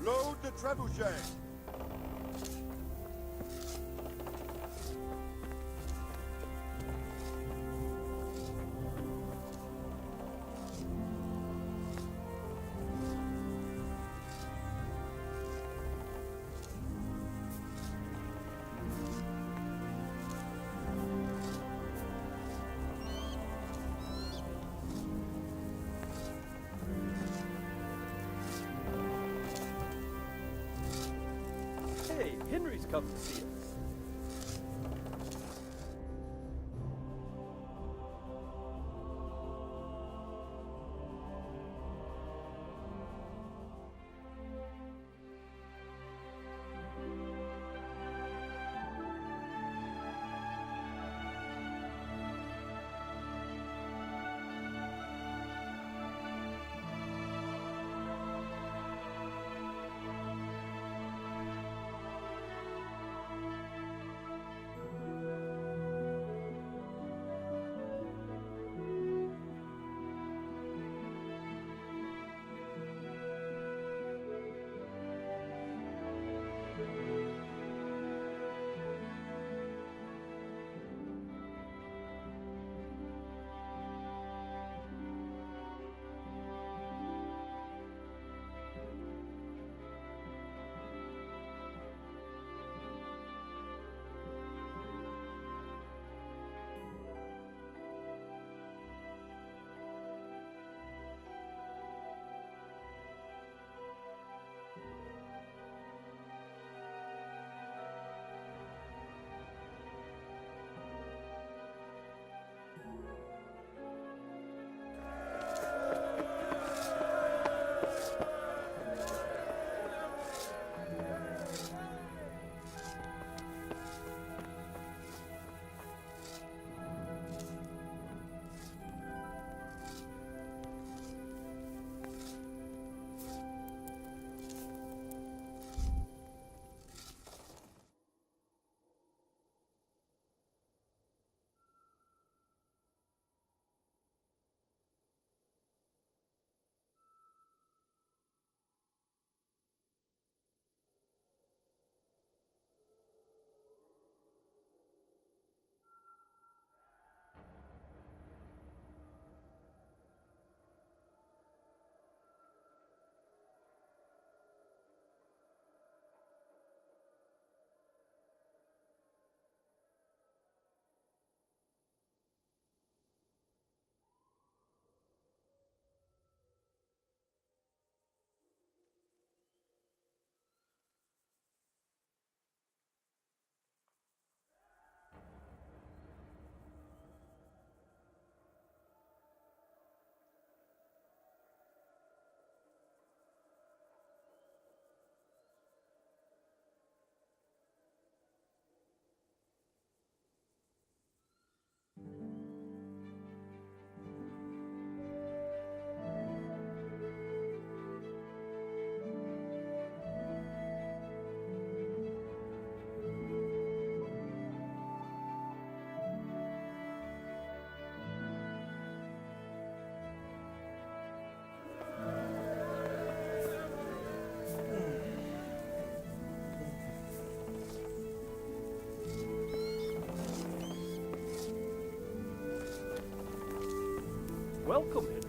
Load the trebuchet. Hey, Henry's come to see us. Welcome, Henry.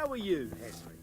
How are you, Henry?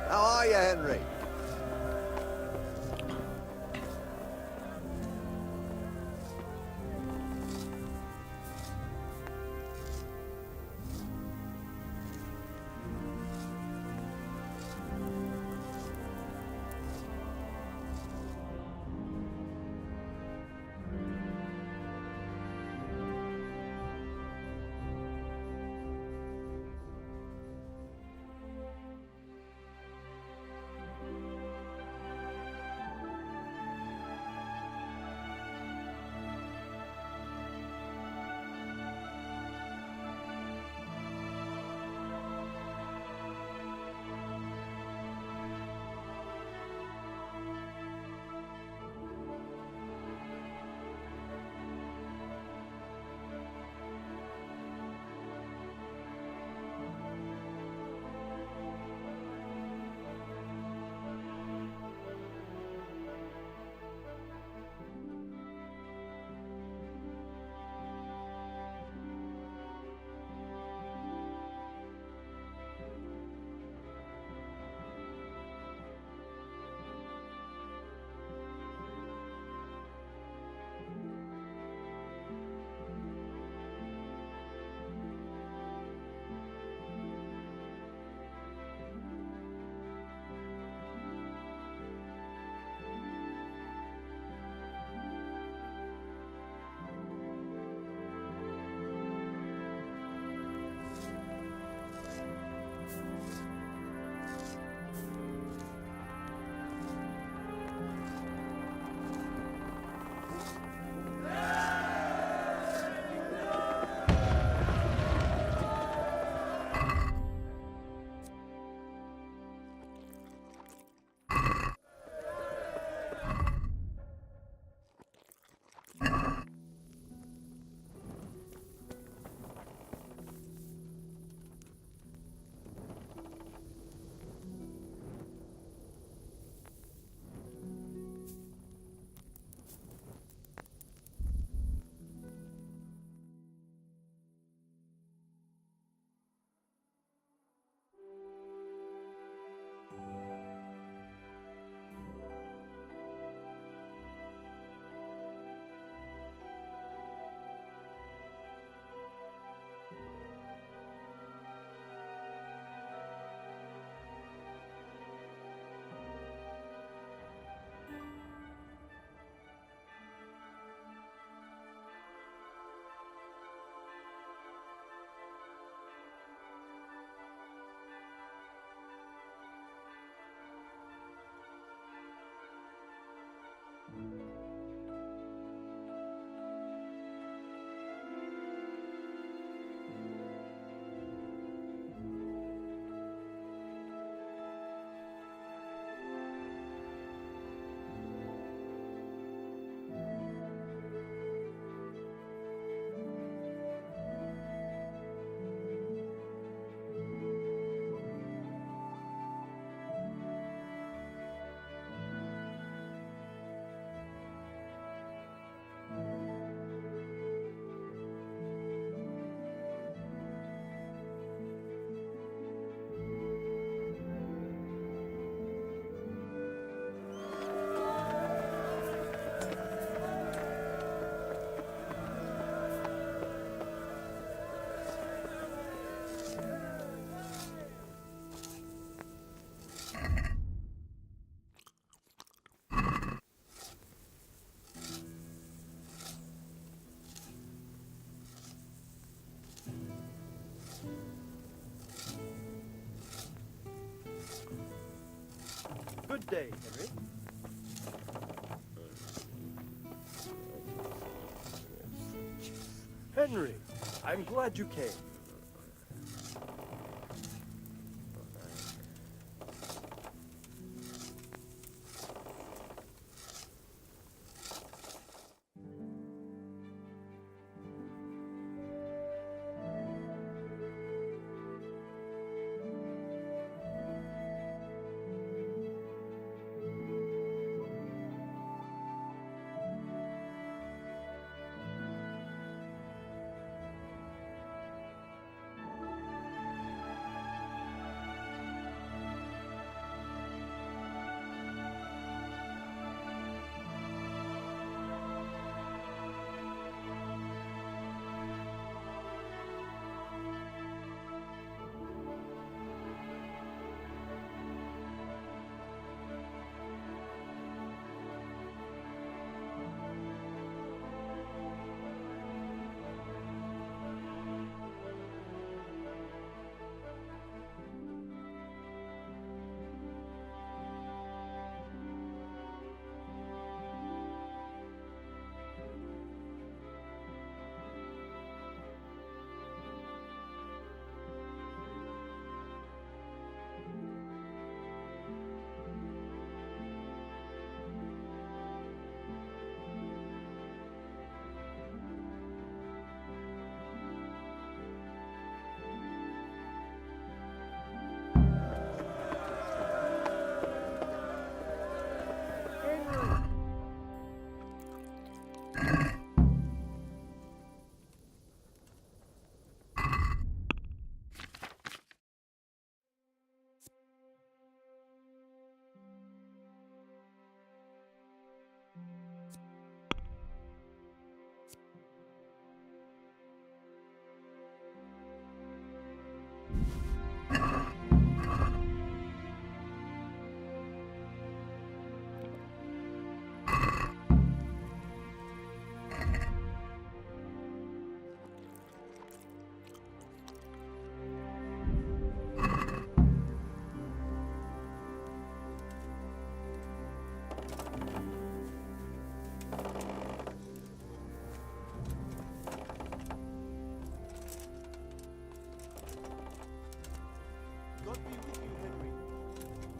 How are you, Henry? Good day, Henry. Henry, I'm glad you came.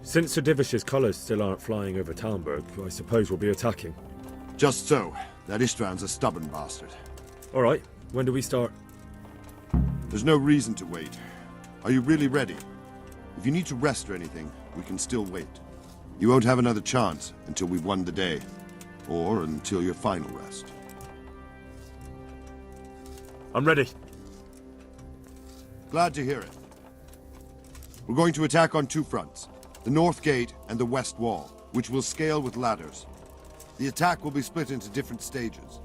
Since Sir Divish's colours still aren't flying over Talmberg, I suppose we'll be attacking. Just so. That Istvan's a stubborn bastard. Alright, when do we start? There's no reason to wait. Are you really ready? If you need to rest or anything, we can still wait. You won't have another chance until we've won the day. Or until your final rest. I'm ready. Glad to hear it. We're going to attack on two fronts. The north gate and the west wall, which will scale with ladders. The attack will be split into different stages.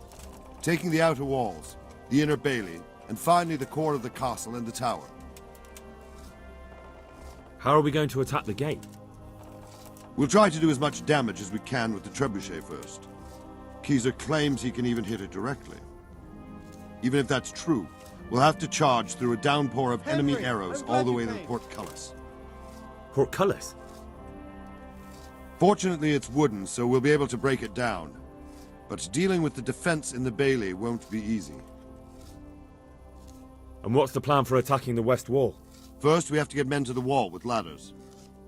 Taking the outer walls, the inner bailey, and finally the core of the castle and the tower. How are we going to attack the gate? We'll try to do as much damage as we can with the trebuchet first. Keyser claims he can even hit it directly. Even if that's true, we'll have to charge through a downpour of enemy arrows all the way to the portcullis. Portcullis? Fortunately, it's wooden, so we'll be able to break it down. But dealing with the defense in the bailey won't be easy. And what's the plan for attacking the west wall? First, we have to get men to the wall with ladders.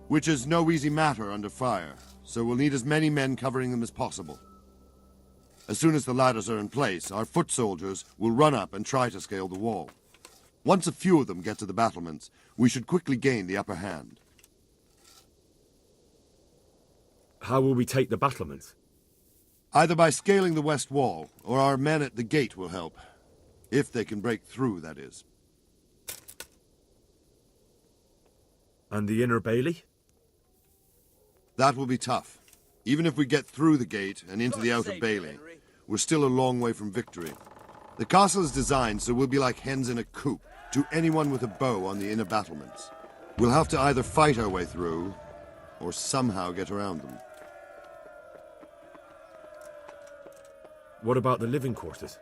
Which is no easy matter under fire, so we'll need as many men covering them as possible. As soon as the ladders are in place, our foot soldiers will run up and try to scale the wall. Once a few of them get to the battlements, we should quickly gain the upper hand. How will we take the battlements? Either by scaling the west wall, or our men at the gate will help. If they can break through, that is. And the inner bailey? That will be tough. Even if we get through the gate and into the outer bailey, we're still a long way from victory. The castle is designed so we'll be like hens in a coop to anyone with a bow on the inner battlements. We'll have to either fight our way through, or somehow get around them. What about the living quarters?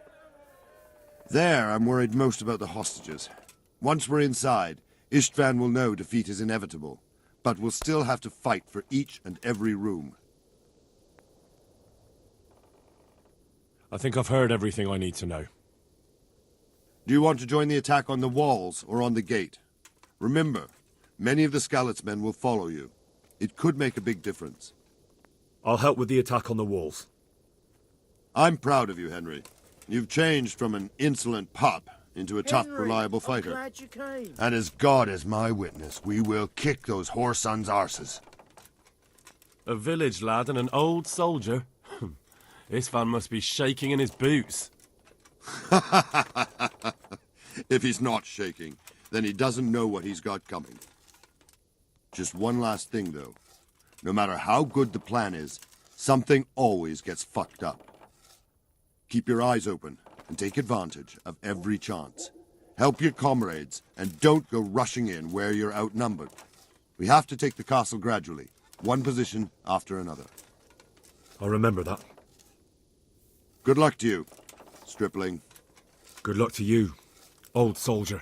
There, I'm worried most about the hostages. Once we're inside, Istvan will know defeat is inevitable. but we'll still have to fight for each and every room. I think I've heard everything I need to know. Do you want to join the attack on the walls or on the gate? Remember, many of the Skalitz men will follow you. It could make a big difference. I'll help with the attack on the walls. I'm proud of you, Henry. You've changed from an insolent pup into a tough, reliable fighter. I'm glad you came. And as God is my witness, we will kick those whore sons' arses. A village lad and an old soldier? Istvan must be shaking in his boots. If he's not shaking, then he doesn't know what he's got coming. Just one last thing, though. No matter how good the plan is, something always gets fucked up. Keep your eyes open and take advantage of every chance. Help your comrades and don't go rushing in where you're outnumbered. We have to take the castle gradually, one position after another. I'll remember that. Good luck to you, stripling. Good luck to you, old soldier.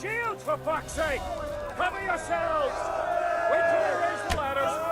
Shields, for fuck's sake! Cover yourselves! Wait till I raise the ladders!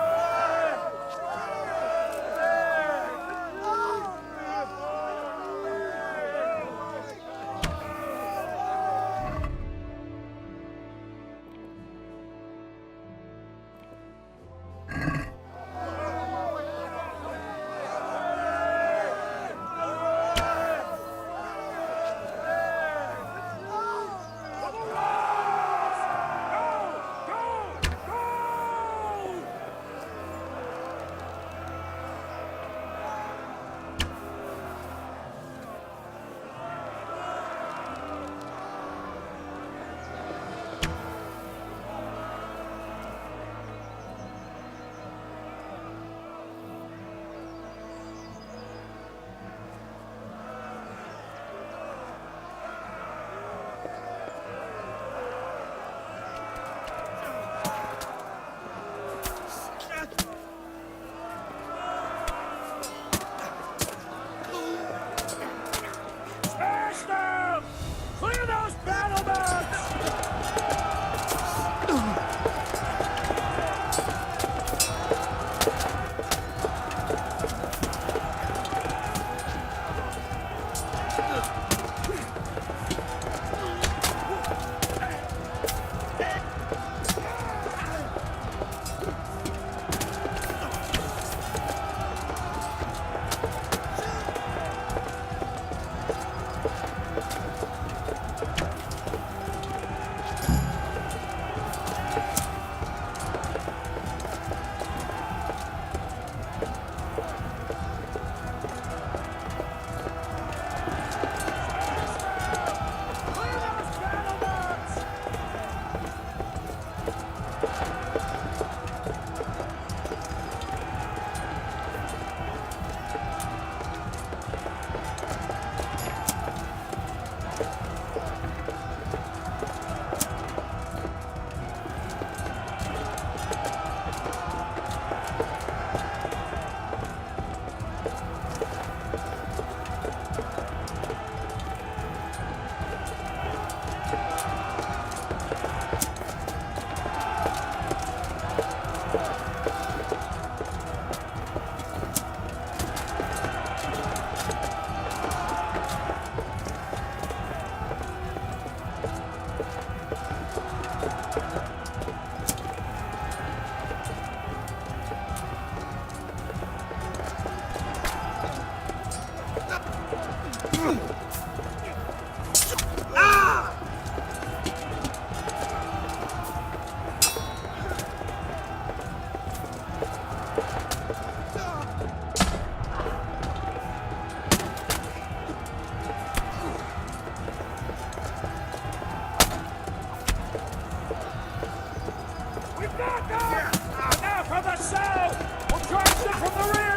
south! We'll charge them from the rear!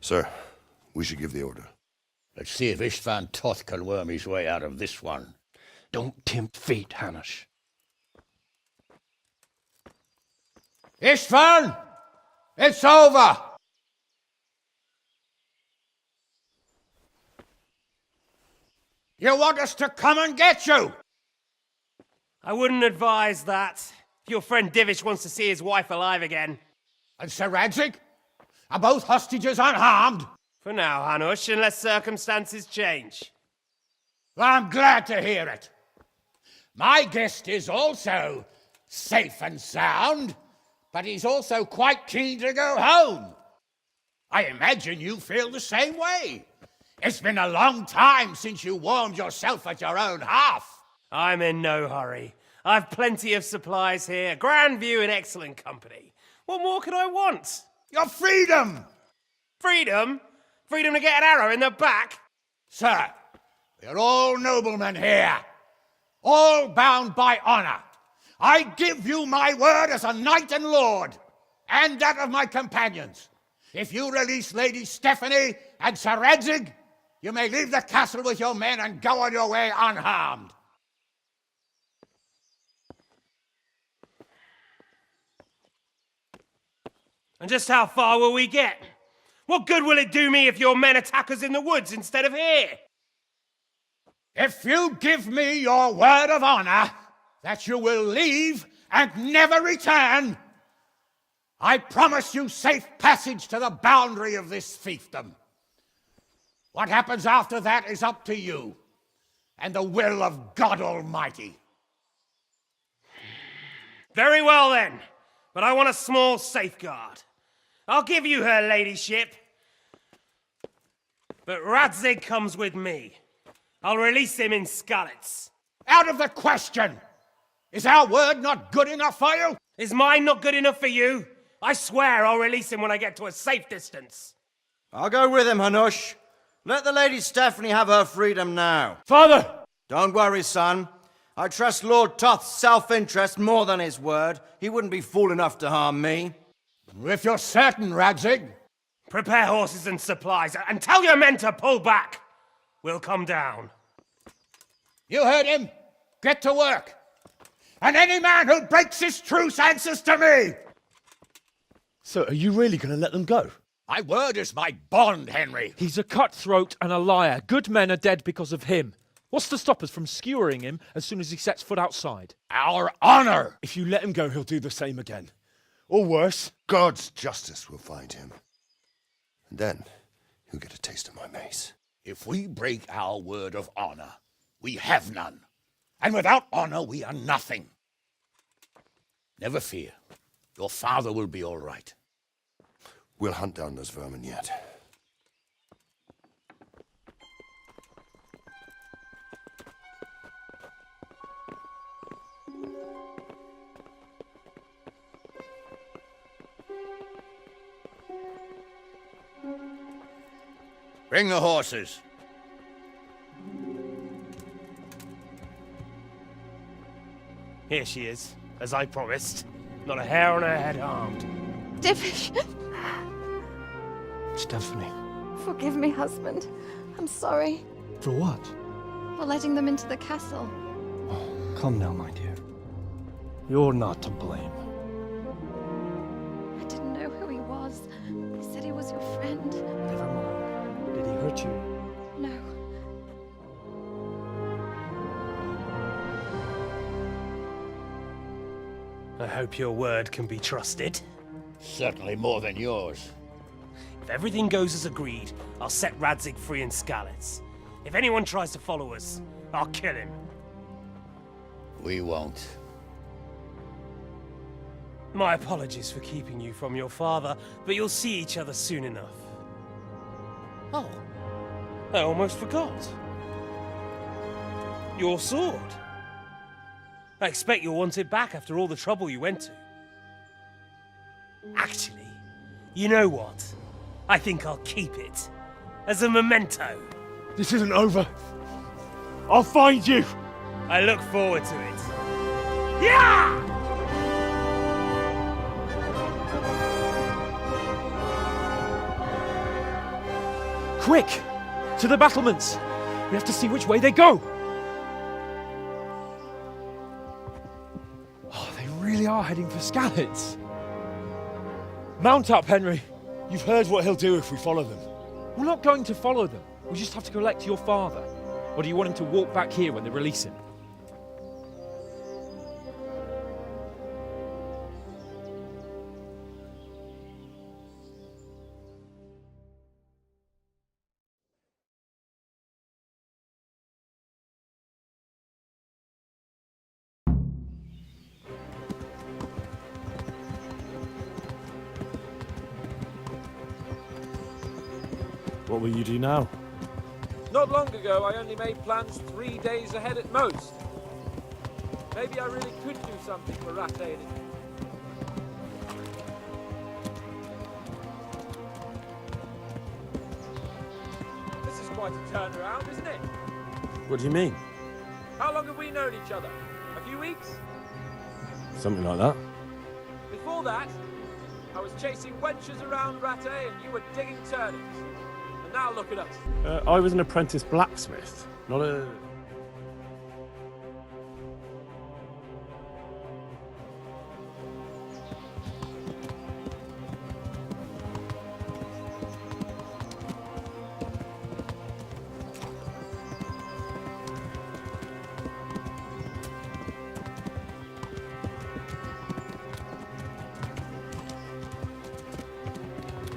Sir, we should give the order. Let's see if Istvan Toth can worm his way out of this one. Don't tempt fate, Hanush. Istvan! It's over! You want us to come and get you? I wouldn't advise that. If your friend Divish wants to see his wife alive again. And Sir Radzig? Are both hostages unharmed? For now, Hanush, unless circumstances change. Well, I'm glad to hear it. My guest is also safe and sound, but he's also quite keen to go home. I imagine you feel the same way. It's been a long time since you warmed yourself at your own hearth. I'm in no hurry. I've plenty of supplies here, grand view and excellent company. What more could I want? Your freedom! Freedom? Freedom to get an arrow in the back? Sir, we're all noblemen here, all bound by honor. I give you my word as a knight and lord, and that of my companions. If you release Lady Stephanie and Sir Radzig, you may leave the castle with your men and go on your way unharmed. And just how far will we get? What good will it do me if your men attack us in the woods instead of here? If you give me your word of honor that you will leave and never return, I promise you safe passage to the boundary of this fiefdom. What happens after that is up to you and the will of God Almighty. Very well then, but I want a small safeguard. I'll give you her ladyship, but Radzig comes with me. I'll release him in Sqotch. Out of the question! Is our word not good enough for you? Is mine not good enough for you? I swear I'll release him when I get to a safe distance. I'll go with him, Hanush. Let the Lady Stephanie have her freedom now. Father! Don't worry, son. I trust Lord Toth's self-interest more than his word. He wouldn't be fool enough to harm me. If you're certain, Radzig. Prepare horses and supplies, and tell your men to pull back. we'll come down. You heard him. Get to work. And any man who breaks this truce answers to me. So, are you really going to let them go? My word is my bond, Henry. He's a cutthroat and a liar. Good men are dead because of him. What's to stop us from skewering him as soon as he sets foot outside? Our honor. If you let him go, he'll do the same again. Or worse. God's justice will find him. And then he'll get a taste of my mace. If we break our word of honor, we have none. And without honor, we are nothing. Never fear. Your father will be all right. We'll hunt down those vermin yet. Bring the horses. Here she is, as I promised. Not a hair on her head harmed. Divish! Stephanie. Forgive me, husband. I'm sorry For what? for letting them into the castle. Come now, my dear. You're not to blame. I didn't know who he was. He said he was your friend. Never mind. Did he hurt you? No. I hope your word can be trusted. Certainly more than yours. If everything goes as agreed, I'll set Radzig free in Skalitz. If anyone tries to follow us, I'll kill him. We won't. My apologies for keeping you from your father, but you'll see each other soon enough. Oh, I almost forgot. Your sword. I expect you'll want it back after all the trouble you went to. Actually, you know what? I think I'll keep it. As a memento. This isn't over. I'll find you! I look forward to it. Yeah! Quick! To the battlements! We have to see which way they go! Oh, they really are heading for Skalitz. Mount up, Henry. You've heard what he'll do if we follow them. We're not going to follow them. We just have to collect your father. Or do you want him to walk back here when they release him? What will you do now? Not long ago, I only made plans 3 days ahead at most. Maybe I really could do something for Rattay. This is quite a turnaround, isn't it? What do you mean? How long have we known each other? A few weeks? Something like that. Before that, I was chasing wenches around Rattay and you were digging turnips. And now look at us. I was an apprentice blacksmith, not a...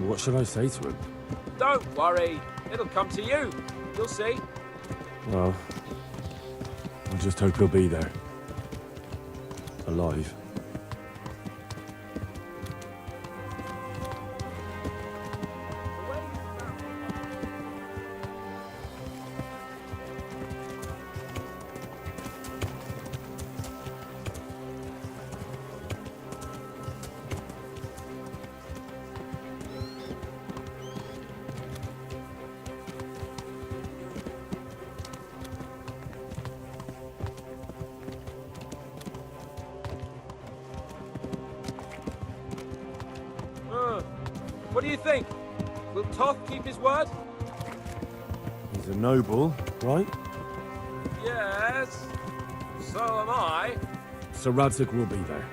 What should I say to him? Don't worry. It'll come to you. You'll see. Well, I just hope he'll be there. Alive. What do you think? Will Toth keep his word? He's a noble, right? Yes, so am I. So Radzig will be there.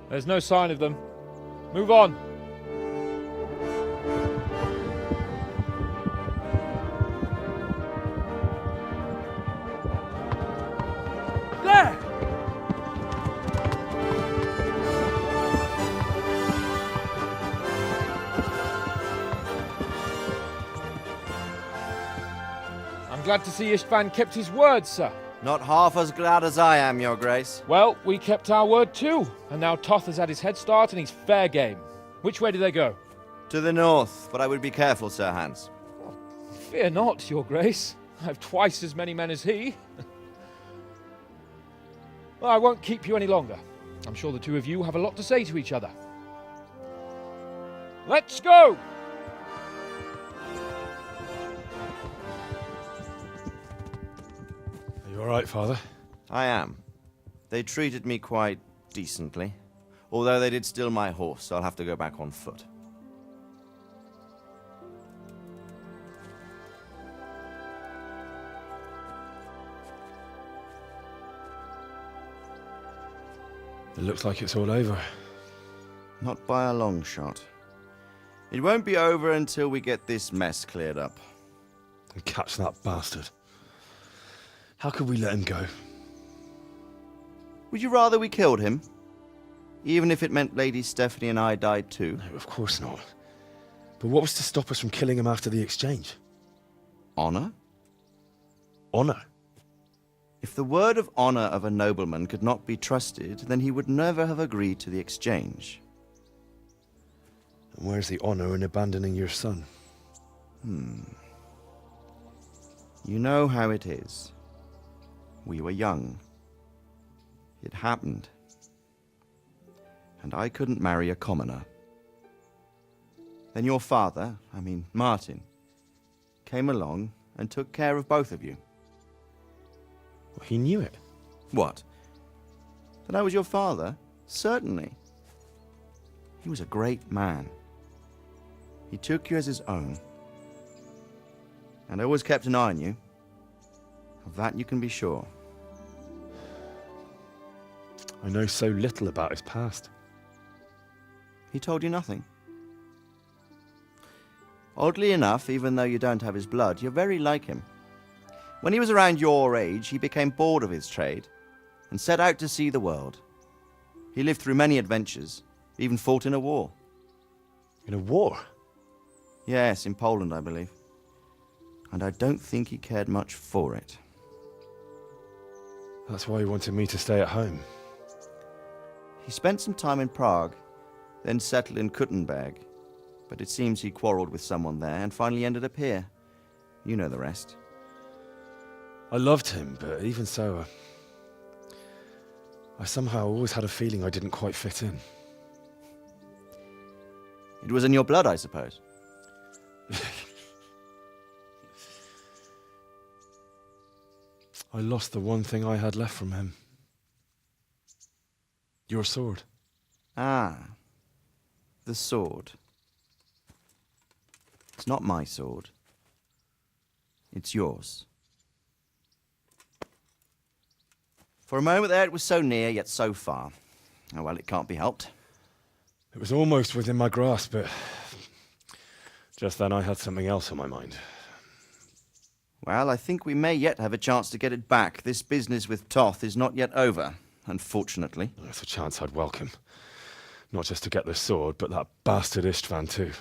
There's no sign of them. Move on. There! I'm glad to see Istvan kept his word, sir. Not half as glad as I am, Your Grace. Well, we kept our word too, and now Toth has had his head start and he's fair game. Which way do they go? To the north, but I would be careful, Sir Hans. Fear not, Your Grace. I have twice as many men as he. Well, I won't keep you any longer. I'm sure the two of you have a lot to say to each other. Let's go! Are you alright, Father? I am. They treated me quite decently. Although they did steal my horse, so I'll have to go back on foot. It looks like it's all over. Not by a long shot. It won't be over until we get this mess cleared up. And catch that bastard. How could we let him go? Would you rather we killed him? Even if it meant Lady Stephanie and I died too? No, of course not. But what was to stop us from killing him after the exchange? Honor? Honor? If the word of honor of a nobleman could not be trusted, then he would never have agreed to the exchange. And where's the honor in abandoning your son? You know how it is. We were young. It happened. And I couldn't marry a commoner. Then your father, Martin, came along and took care of both of you. Well, he knew it. What? That I was your father? Certainly. He was a great man. He took you as his own. And always kept an eye on you. Of that you can be sure. I know so little about his past. He told you nothing? Oddly enough, even though you don't have his blood, you're very like him. When he was around your age, he became bored of his trade and set out to see the world. He lived through many adventures, even fought in a war. In a war? Yes, in Poland, I believe. And I don't think he cared much for it. That's why he wanted me to stay at home. He spent some time in Prague, then settled in Talmberg. But it seems he quarreled with someone there and finally ended up here. You know the rest. I loved him, but even so, I somehow always had a feeling I didn't quite fit in. It was in your blood, I suppose. I lost the one thing I had left from him. Your sword. Ah, the sword. It's not my sword. It's yours. For a moment there it was so near, yet so far. Oh well, it can't be helped. It was almost within my grasp, but just then I had something else on my mind. Well, I think we may yet have a chance to get it back. This business with Toth is not yet over, unfortunately. That's a chance I'd welcome. Not just to get the sword, but that bastard Istvan too.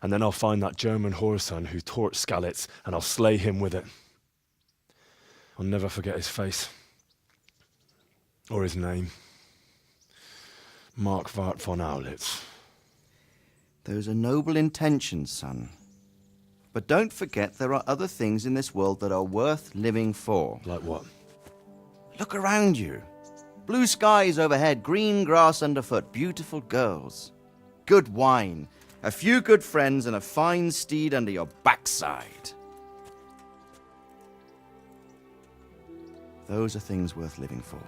And then I'll find that German whoreson who torched Skalitz, and I'll slay him with it. I'll never forget his face. Or his name. Markwart von Aulitz. Those are noble intentions, son. But don't forget there are other things in this world that are worth living for. Like what? Look around you. Blue skies overhead, green grass underfoot, beautiful girls. Good wine, a few good friends, and a fine steed under your backside. Those are things worth living for.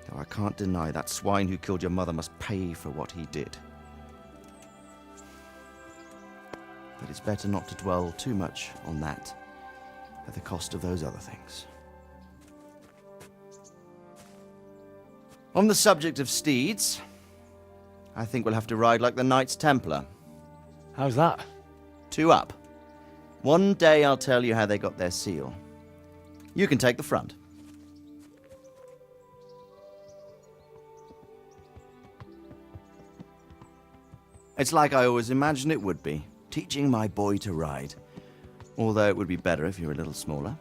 Though I can't deny that swine who killed your mother must pay for what he did. But it's better not to dwell too much on that at the cost of those other things. On the subject of steeds, I think we'll have to ride like the Knights Templar. How's that? 2 up. One day I'll tell you how they got their seal. You can take the front. It's like I always imagined it would be. Teaching my boy to ride. Although it would be better if you were a little smaller.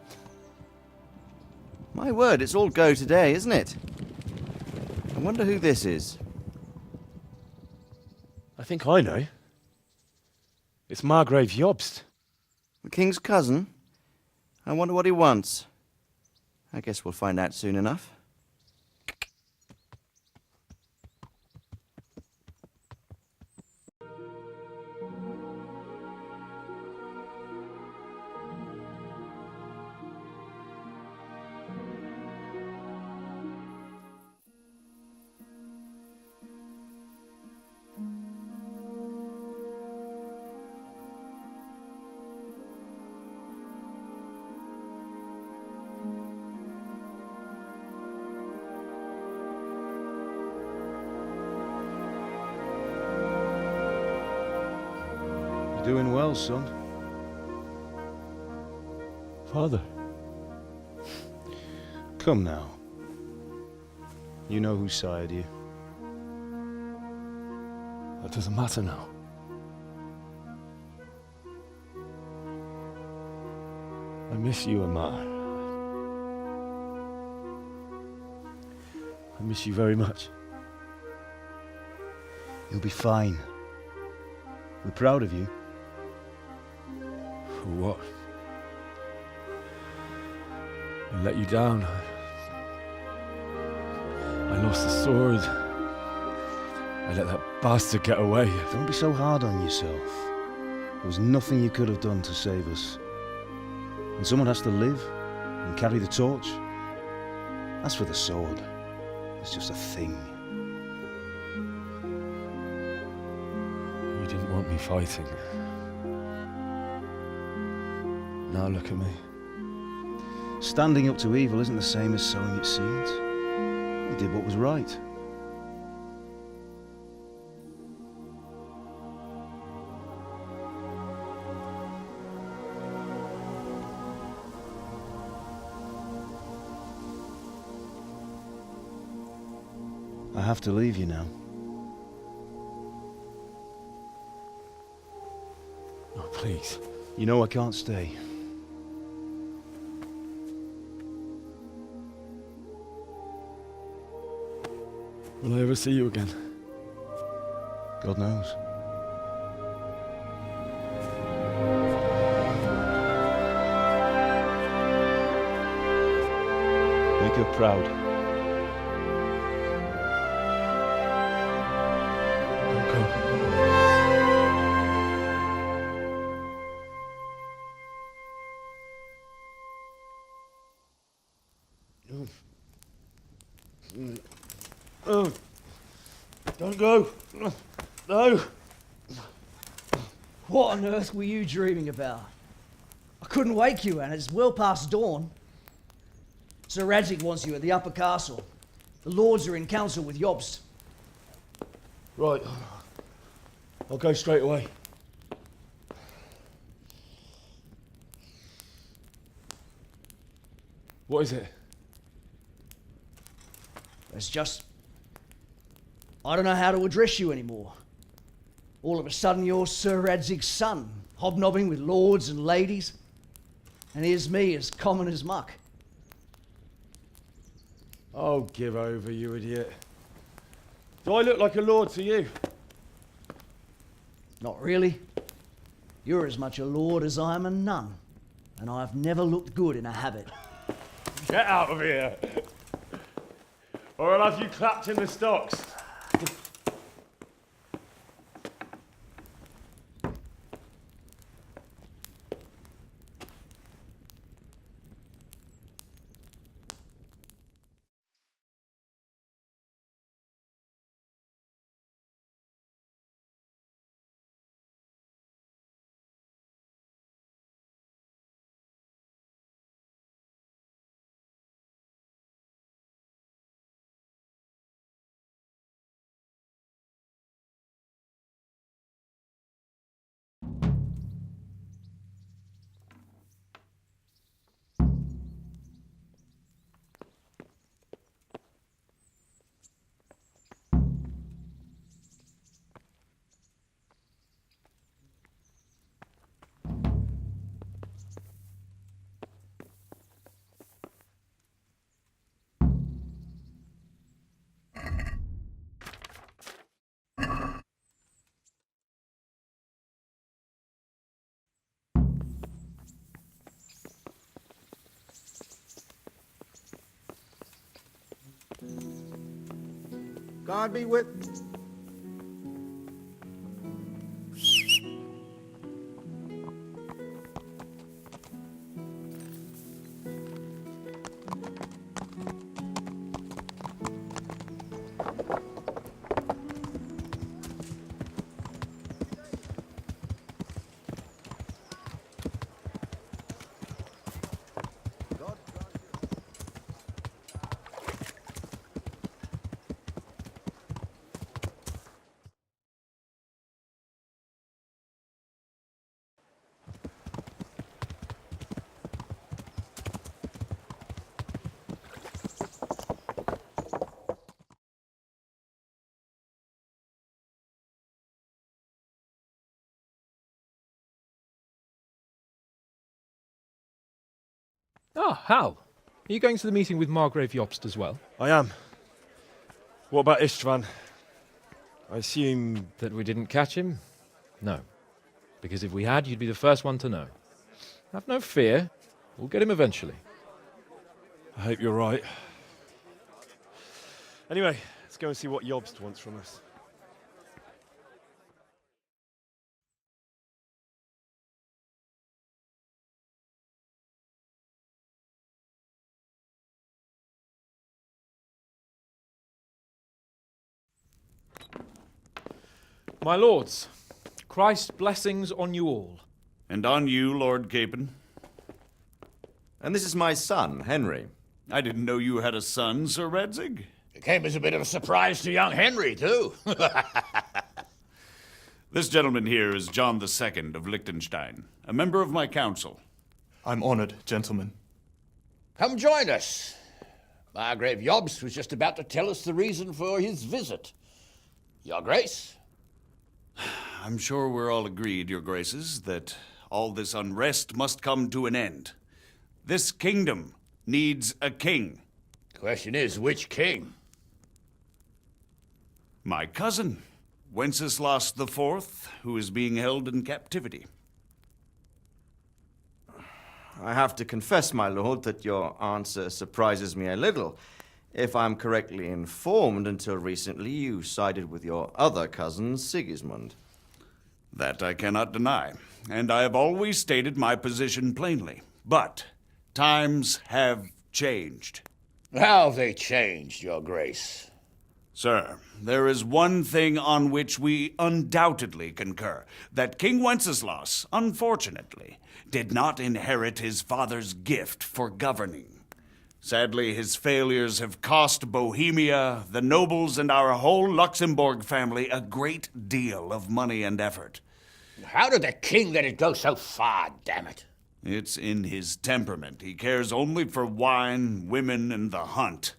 My word, it's all go today, isn't it? I wonder who this is. I think I know. It's Margrave Jobst. The king's cousin? I wonder what he wants. I guess we'll find out soon enough. Doing well, son. Father. Come now. You know who sired you. That doesn't matter now. I miss you, Amar. I miss you very much. You'll be fine. We're proud of you. For what? I let you down. I lost the sword. I let that bastard get away. Don't be so hard on yourself. There was nothing you could have done to save us. And someone has to live and carry the torch. As for the sword, it's just a thing. You didn't want me fighting. Now look at me. Standing up to evil isn't the same as sowing its seeds. You did what was right. I have to leave you now. Oh, please. You know I can't stay. Will I ever see you again? God knows. Make her proud. Don't go. Oh, don't go. No. What on earth were you dreaming about? I couldn't wake you, and it's well past dawn. Sir Radzig wants you at the upper castle. The lords are in council with Jobst. Right. I'll go straight away. What is it? It's just... I don't know how to address you anymore. All of a sudden you're Sir Radzig's son, hobnobbing with lords and ladies. And here's me, as common as muck. Oh, give over, you idiot. Do I look like a lord to you? Not really. You're as much a lord as I am a nun. And I've never looked good in a habit. Get out of here! Or I'll have you clapped in the stocks. God be with... Ah, Hal. Are you going to the meeting with Margrave Jobst as well? I am. What about Istvan? I assume... That we didn't catch him? No. Because if we had, you'd be the first one to know. Have no fear. We'll get him eventually. I hope you're right. Anyway, let's go and see what Jobst wants from us. My lords, Christ's blessings on you all. And on you, Lord Capon. And this is my son, Henry. I didn't know you had a son, Sir Radzig. It came as a bit of a surprise to young Henry, too. This gentleman here is John II of Liechtenstein, a member of my council. I'm honored, gentlemen. Come join us. Margrave Jobst was just about to tell us the reason for his visit. Your Grace? I'm sure we're all agreed, Your Graces, that all this unrest must come to an end. This kingdom needs a king. Question is, which king? My cousin, Wenceslas IV, who is being held in captivity. I have to confess, my lord, that your answer surprises me a little. If I'm correctly informed, until recently you sided with your other cousin, Sigismund. That I cannot deny, and I have always stated my position plainly. But times have changed. How have they changed, Your Grace? Sir, there is one thing on which we undoubtedly concur, that King Wenceslas, unfortunately, did not inherit his father's gift for governing. Sadly, his failures have cost Bohemia, the nobles, and our whole Luxembourg family a great deal of money and effort. How did the king let it go so far, damn it? It's in his temperament. He cares only for wine, women, and the hunt.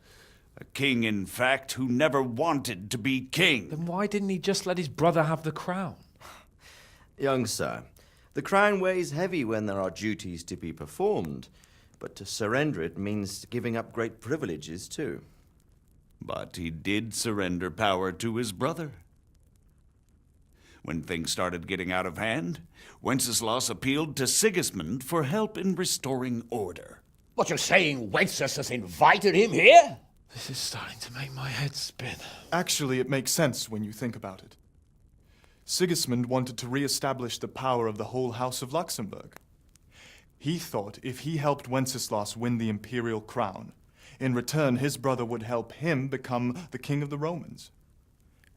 A king, in fact, who never wanted to be king. Then why didn't he just let his brother have the crown? Young sir, the crown weighs heavy when there are duties to be performed, but to surrender it means giving up great privileges too. But he did surrender power to his brother. When things started getting out of hand, Wenceslas appealed to Sigismund for help in restoring order. What, you're saying Wenceslas has invited him here? This is starting to make my head spin. Actually, it makes sense when you think about it. Sigismund wanted to re-establish the power of the whole House of Luxembourg. He thought if he helped Wenceslas win the imperial crown, in return his brother would help him become the king of the Romans,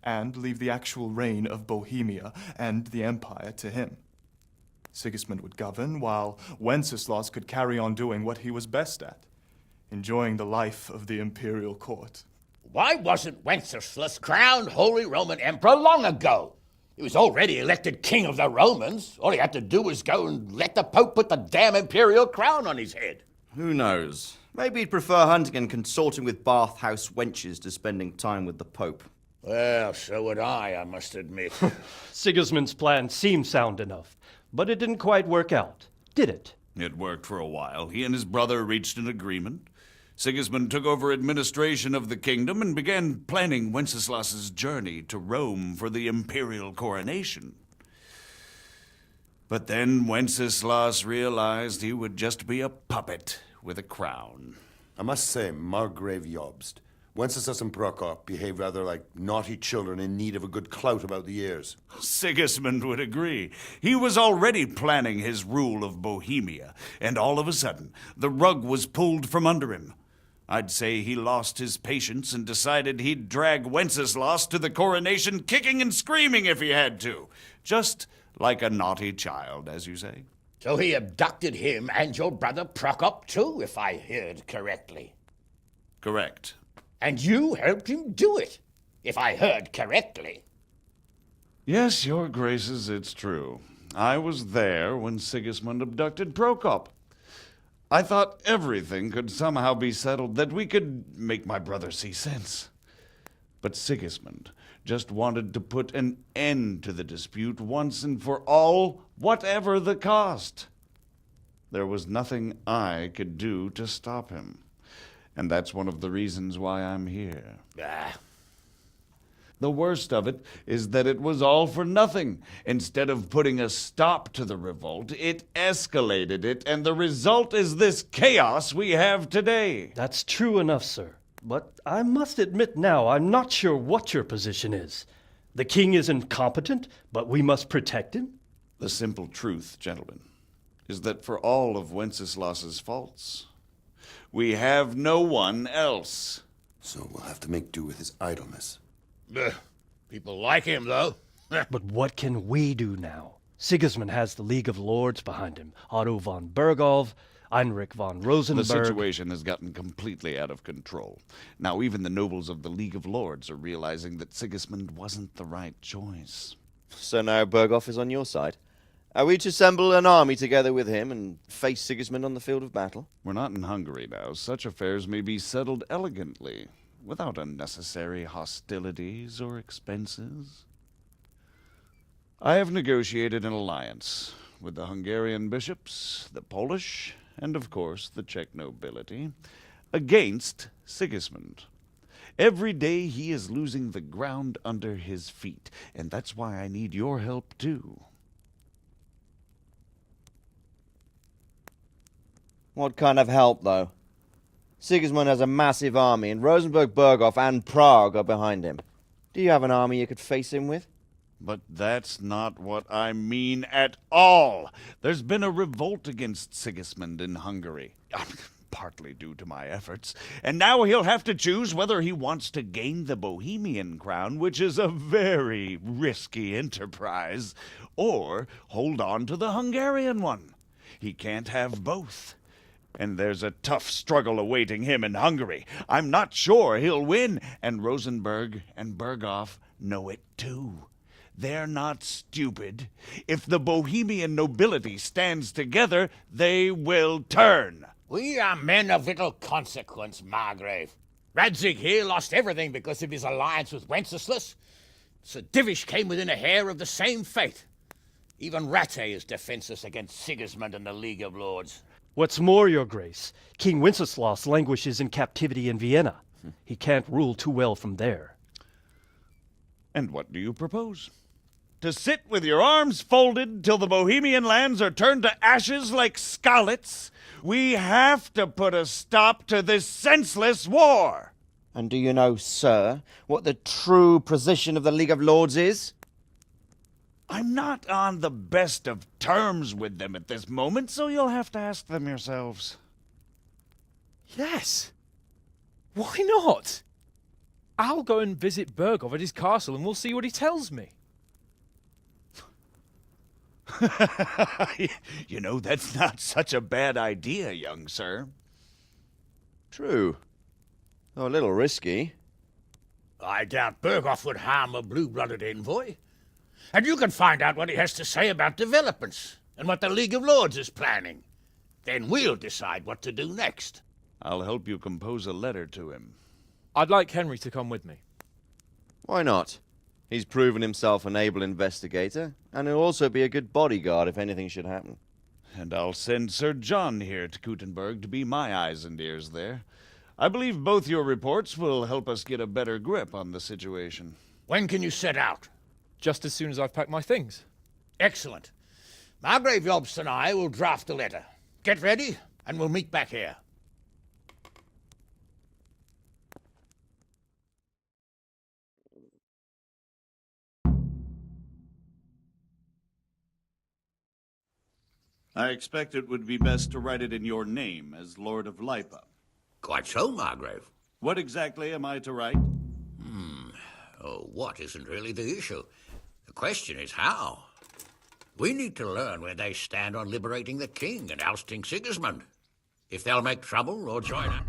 and leave the actual reign of Bohemia and the empire to him. Sigismund would govern, while Wenceslas could carry on doing what he was best at, enjoying the life of the imperial court. Why wasn't Wenceslas crowned Holy Roman Emperor long ago? He was already elected king of the Romans. All he had to do was go and let the Pope put the damn imperial crown on his head. Who knows? Maybe he'd prefer hunting and consorting with bathhouse wenches to spending time with the Pope. Well, so would I must admit. Sigismund's plan seemed sound enough, but it didn't quite work out, did it? It worked for a while. He and his brother reached an agreement. Sigismund took over administration of the kingdom and began planning Wenceslas's journey to Rome for the imperial coronation. But then Wenceslas realized he would just be a puppet with a crown. I must say, Margrave Jobst, Wenceslas and Prokop behave rather like naughty children in need of a good clout about the ears. Sigismund would agree. He was already planning his rule of Bohemia, and all of a sudden, the rug was pulled from under him. I'd say he lost his patience and decided he'd drag Wenceslas to the coronation kicking and screaming if he had to. Just like a naughty child, as you say. So he abducted him and your brother Prokop too, if I heard correctly. Correct. And you helped him do it, if I heard correctly. Yes, your graces, it's true. I was there when Sigismund abducted Prokop. I thought everything could somehow be settled, that we could make my brother see sense. But Sigismund just wanted to put an end to the dispute once and for all, whatever the cost. There was nothing I could do to stop him. And that's one of the reasons why I'm here. The worst of it is that it was all for nothing. Instead of putting a stop to the revolt, it escalated it, and the result is this chaos we have today. That's true enough, sir. But I must admit now, I'm not sure what your position is. The king is incompetent, but we must protect him? The simple truth, gentlemen, is that for all of Wenceslas's faults, we have no one else. So we'll have to make do with his idleness. People like him, though. But what can we do now? Sigismund has the League of Lords behind him. Otto von Bergholf, Heinrich von Rosenberg. The situation has gotten completely out of control. Now even the nobles of the League of Lords are realizing that Sigismund wasn't the right choice. So now Bergholf is on your side. Are we to assemble an army together with him and face Sigismund on the field of battle? We're not in Hungary now. Such affairs may be settled elegantly, without unnecessary hostilities or expenses. I have negotiated an alliance with the Hungarian bishops, the Polish, and of course the Czech nobility, against Sigismund. Every day he is losing the ground under his feet, and that's why I need your help too. What kind of help, though? Sigismund has a massive army, and Rosenberg, Berghof, and Prague are behind him. Do you have an army you could face him with? But that's not what I mean at all. There's been a revolt against Sigismund in Hungary, partly due to my efforts, and now he'll have to choose whether he wants to gain the Bohemian crown, which is a very risky enterprise, or hold on to the Hungarian one. He can't have both. And there's a tough struggle awaiting him in Hungary. I'm not sure he'll win, and Rosenberg and Berghof know it too. They're not stupid. If the Bohemian nobility stands together, they will turn. We are men of little consequence, Margrave. Radzig here lost everything because of his alliance with Wenceslas. Sir Divish came within a hair of the same fate. Even Rattay is defenseless against Sigismund and the League of Lords. What's more, Your Grace, King Wenceslas languishes in captivity in Vienna. He can't rule too well from there. And what do you propose? To sit with your arms folded till the Bohemian lands are turned to ashes like Sqolets? We have to put a stop to this senseless war! And do you know, sir, what the true position of the League of Lords is? I'm not on the best of terms with them at this moment, so you'll have to ask them yourselves. Yes. Why not? I'll go and visit Bergov at his castle and we'll see what he tells me. You know, that's not such a bad idea, young sir. True. Though a little risky. I doubt Bergov would harm a blue-blooded envoy. And you can find out what he has to say about developments and what the League of Lords is planning. Then we'll decide what to do next. I'll help you compose a letter to him. I'd like Henry to come with me. Why not? He's proven himself an able investigator, and he'll also be a good bodyguard if anything should happen. And I'll send Sir John here to Kuttenberg to be my eyes and ears there. I believe both your reports will help us get a better grip on the situation. When can you set out? Just as soon as I've packed my things. Excellent. Margrave Jobst and I will draft a letter. Get ready, and we'll meet back here. I expect it would be best to write it in your name as Lord of Lipa. Quite so, Margrave. What exactly am I to write? Oh, what isn't really the issue. The question is how. We need to learn where they stand on liberating the king and ousting Sigismund. If they'll make trouble or join us.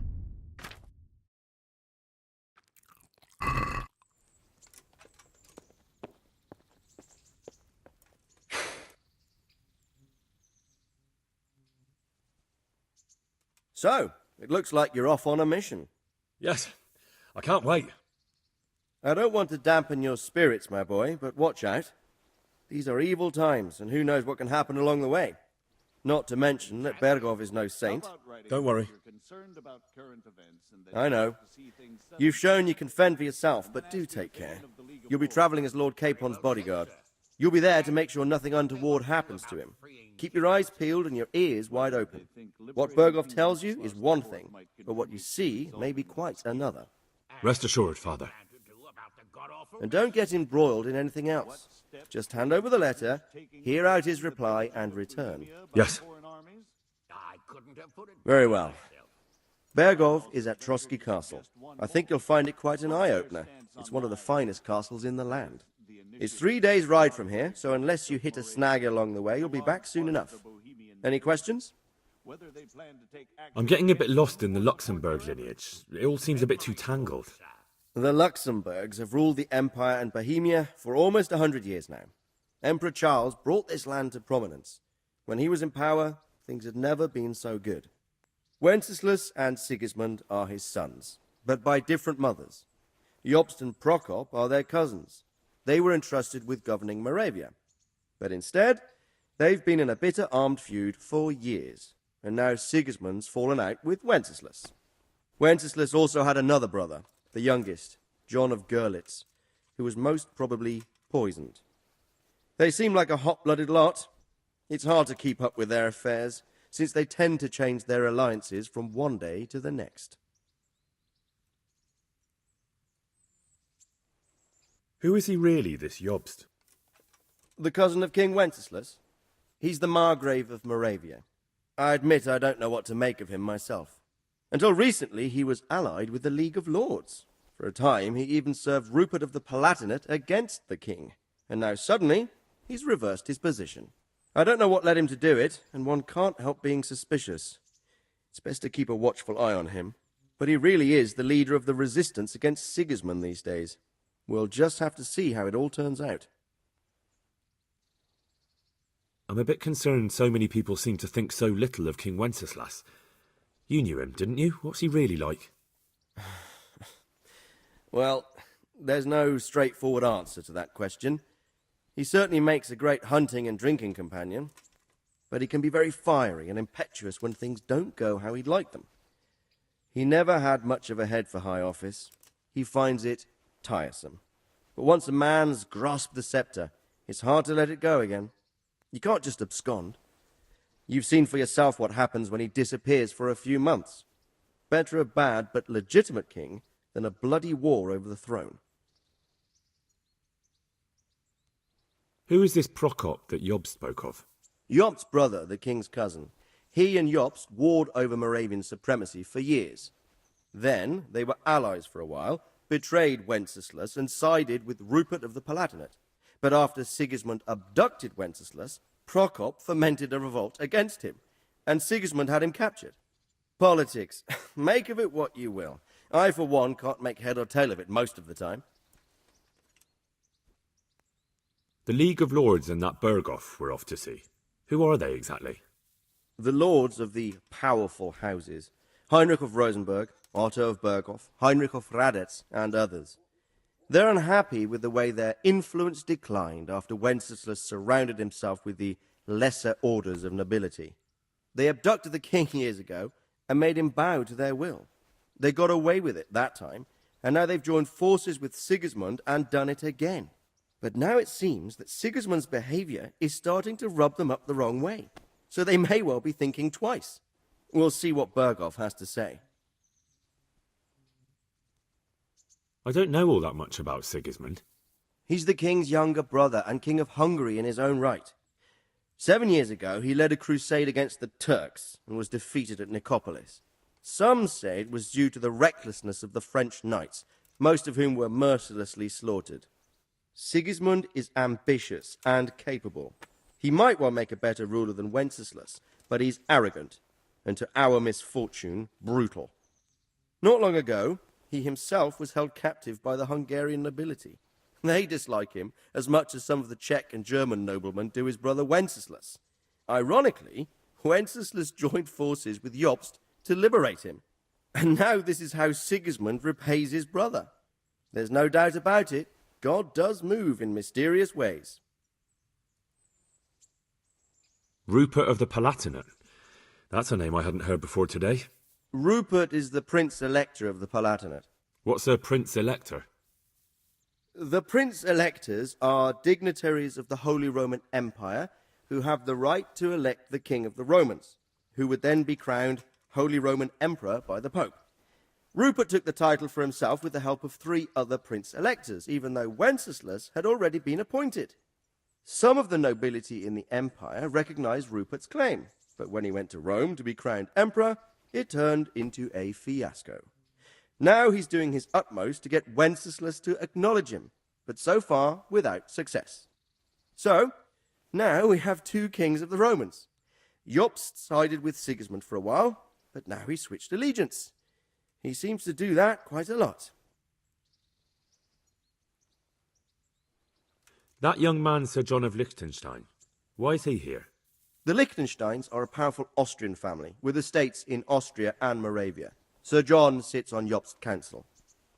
So, it looks like you're off on a mission. Yes, I can't wait. I don't want to dampen your spirits, my boy, but watch out. These are evil times, and who knows what can happen along the way. Not to mention that Bergov is no saint. Don't worry. I know. You've shown you can fend for yourself, but do take care. You'll be traveling as Lord Capon's bodyguard. You'll be there to make sure nothing untoward happens to him. Keep your eyes peeled and your ears wide open. What Bergov tells you is one thing, but what you see may be quite another. Rest assured, Father. And don't get embroiled in anything else. Just hand over the letter, hear out his reply, and return. Yes. Very well. Bergov is at Trotsky Castle. I think you'll find it quite an eye-opener. It's one of the finest castles in the land. It's 3 days' ride from here, so unless you hit a snag along the way, you'll be back soon enough. Any questions? I'm getting a bit lost in the Luxembourg lineage. It all seems a bit too tangled. The Luxembourgs have ruled the Empire and Bohemia for almost 100 years now. Emperor Charles brought this land to prominence. When he was in power, things had never been so good. Wenceslas and Sigismund are his sons, but by different mothers. Jobst and Prokop are their cousins. They were entrusted with governing Moravia. But instead, they've been in a bitter armed feud for years, and now Sigismund's fallen out with Wenceslas. Wenceslas also had another brother, the youngest, John of Görlitz, who was most probably poisoned. They seem like a hot-blooded lot. It's hard to keep up with their affairs, since they tend to change their alliances from one day to the next. Who is he really, this Jobst? The cousin of King Wenceslas. He's the Margrave of Moravia. I admit I don't know what to make of him myself. Until recently, he was allied with the League of Lords. For a time, he even served Rupert of the Palatinate against the king. And now suddenly, he's reversed his position. I don't know what led him to do it, and one can't help being suspicious. It's best to keep a watchful eye on him. But he really is the leader of the resistance against Sigismund these days. We'll just have to see how it all turns out. I'm a bit concerned so many people seem to think so little of King Wenceslas. You knew him, didn't you? What's he really like? Well, there's no straightforward answer to that question. He certainly makes a great hunting and drinking companion, but he can be very fiery and impetuous when things don't go how he'd like them. He never had much of a head for high office. He finds it tiresome. But once a man's grasped the scepter, it's hard to let it go again. You can't just abscond. You've seen for yourself what happens when he disappears for a few months. Better a bad but legitimate king than a bloody war over the throne. Who is this Prokop that Job spoke of? Jobst's brother, the king's cousin. He and Jobst warred over Moravian supremacy for years. Then they were allies for a while, betrayed Wenceslas and sided with Rupert of the Palatinate. But after Sigismund abducted Wenceslas, Prokop fomented a revolt against him, and Sigismund had him captured. Politics. Make of it what you will. I, for one, can't make head or tail of it most of the time. The League of Lords and that Berghoff we're off to see. Who are they exactly? The lords of the powerful houses. Heinrich of Rosenberg, Otto of Berghoff, Heinrich of Radetz, and others. They're unhappy with the way their influence declined after Wenceslas surrounded himself with the lesser orders of nobility. They abducted the king years ago and made him bow to their will. They got away with it that time, and now they've joined forces with Sigismund and done it again. But now it seems that Sigismund's behavior is starting to rub them up the wrong way, so they may well be thinking twice. We'll see what Berghoff has to say. I don't know all that much about Sigismund. He's the king's younger brother and king of Hungary in his own right. 7 years ago, he led a crusade against the Turks and was defeated at Nicopolis. Some say it was due to the recklessness of the French knights, most of whom were mercilessly slaughtered. Sigismund is ambitious and capable. He might well make a better ruler than Wenceslas, but he's arrogant, and to our misfortune, brutal. Not long ago, he himself was held captive by the Hungarian nobility. They dislike him as much as some of the Czech and German noblemen do his brother Wenceslas. Ironically, Wenceslas joined forces with Jobst to liberate him. And now this is how Sigismund repays his brother. There's no doubt about it, God does move in mysterious ways. Rupert of the Palatinate. That's a name I hadn't heard before today. Rupert is the Prince-Elector of the Palatinate. What's a Prince-Elector? The Prince-Electors are dignitaries of the Holy Roman Empire who have the right to elect the King of the Romans, who would then be crowned Holy Roman Emperor by the Pope. Rupert took the title for himself with the help of 3 other Prince-Electors, even though Wenceslas had already been appointed. Some of the nobility in the empire recognized Rupert's claim, but when he went to Rome to be crowned emperor, it turned into a fiasco. Now he's doing his utmost to get Wenceslas to acknowledge him, but so far without success. So, now we have 2 kings of the Romans. Jobst sided with Sigismund for a while, but now he's switched allegiance. He seems to do that quite a lot. That young man, Sir John of Liechtenstein. Why is he here? The Liechtensteins are a powerful Austrian family with estates in Austria and Moravia. Sir John sits on Jobst's council.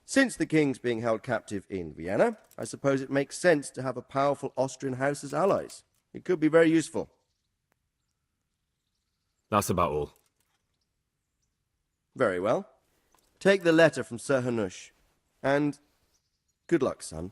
Since the king's being held captive in Vienna, I suppose it makes sense to have a powerful Austrian house as allies. It could be very useful. That's about all. Very well. Take the letter from Sir Hanush. And good luck, son.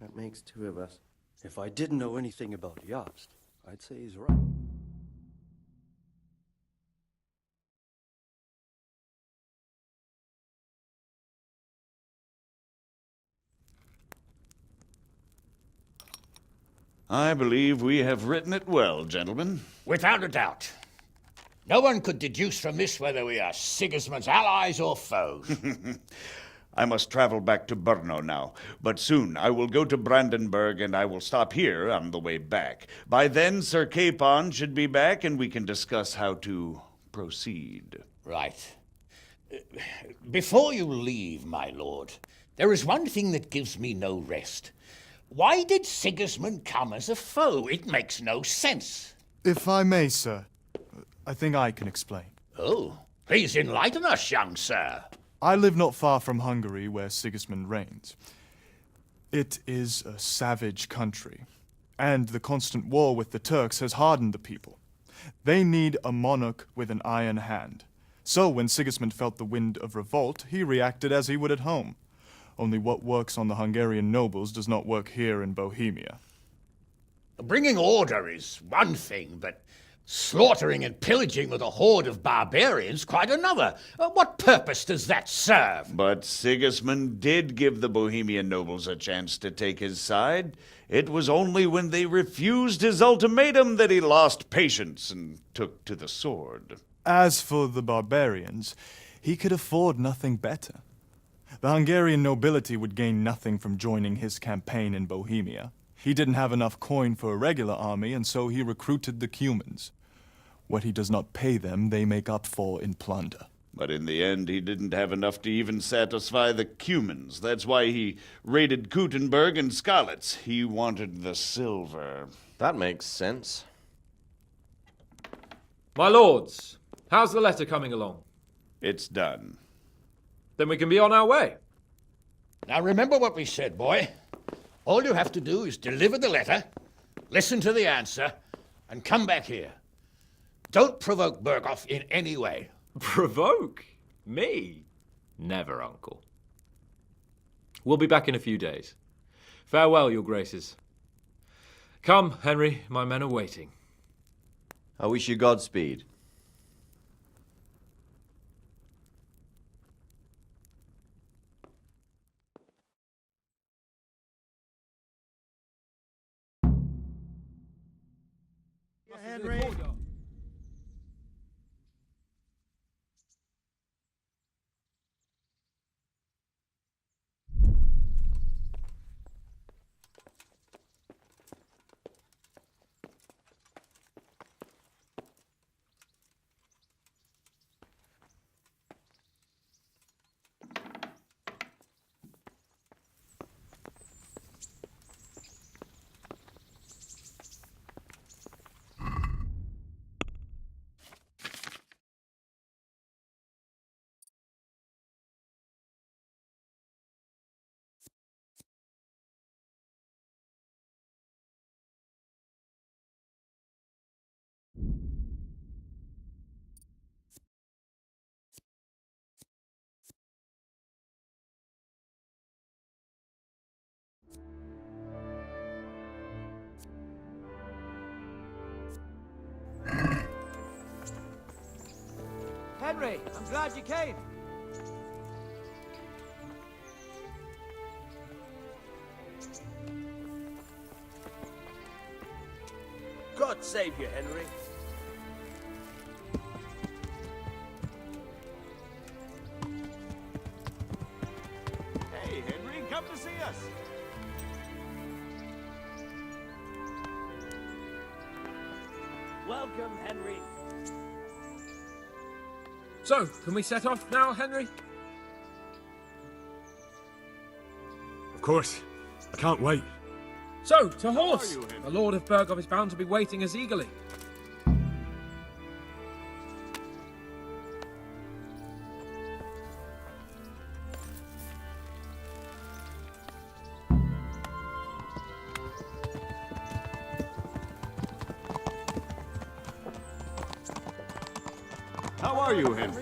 That makes two of us. If I didn't know anything about Jobst, I'd say he's right. I believe we have written it well, gentlemen. Without a doubt. No one could deduce from this whether we are Sigismund's allies or foes. I must travel back to Brno now, but soon I will go to Brandenburg and I will stop here on the way back. By then, Sir Capon should be back and we can discuss how to proceed. Right. Before you leave, my lord, there is one thing that gives me no rest. Why did Sigismund come as a foe? It makes no sense. If I may, sir, I think I can explain. Oh, please enlighten us, young sir. I live not far from Hungary, where Sigismund reigns. It is a savage country, and the constant war with the Turks has hardened the people. They need a monarch with an iron hand. So when Sigismund felt the wind of revolt, he reacted as he would at home. Only what works on the Hungarian nobles does not work here in Bohemia. Bringing order is one thing, but slaughtering and pillaging with a horde of barbarians quite another. What purpose does that serve? But Sigismund did give the Bohemian nobles a chance to take his side. It was only when they refused his ultimatum that he lost patience and took to the sword. As for the barbarians, he could afford nothing better. The Hungarian nobility would gain nothing from joining his campaign in Bohemia. He didn't have enough coin for a regular army, and so he recruited the Cumans. What he does not pay them, they make up for in plunder. But in the end, he didn't have enough to even satisfy the Cumans. That's why he raided Kuttenberg and Skalitz. He wanted the silver. That makes sense. My lords, how's the letter coming along? It's done. Then we can be on our way. Now remember what we said, boy. All you have to do is deliver the letter, listen to the answer, and come back here. Don't provoke Berghoff in any way. Provoke? Me? Never, Uncle. We'll be back in a few days. Farewell, your graces. Come, Henry, my men are waiting. I wish you Godspeed. Henry. Henry, I'm glad you came. God save you, Henry. Hey, Henry, come to see us. Welcome, Henry. So, can we set off now, Henry? Of course. I can't wait. So, to horse! The Lord of Berghoff is bound to be waiting as eagerly. How are you, Henry?